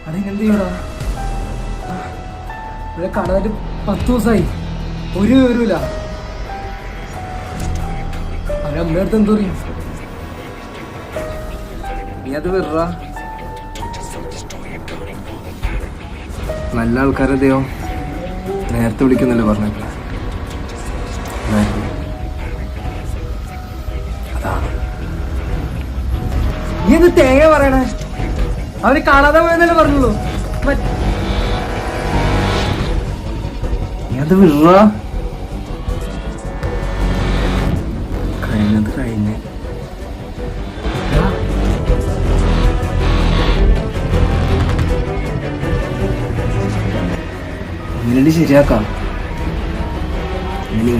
അതെങ്ങനെന്ത് ചെയ്യടാ? ഇവിടെ കടന്നിട്ട് 10 ദിവസമായി, ഒരു വിവരമില്ല. അവരമ്മയുടെ അടുത്ത് എന്തോ പറയും? നീ അത് വെറുതെ നല്ല ആൾക്കാരെ ദൈവം നേരത്തെ വിളിക്കുന്നില്ല പറഞ്ഞേക്ക. അതാണ് നീ എന്ത് തേങ്ങ പറയണേ? അവര് കാണാതെ പോയെന്നല്ലേ പറഞ്ഞുള്ളൂ. നീ അത് വിട. കഴിഞ്ഞത് കഴിഞ്ഞ് ഇങ്ങനെ ശരിയാക്കാം. ഇനി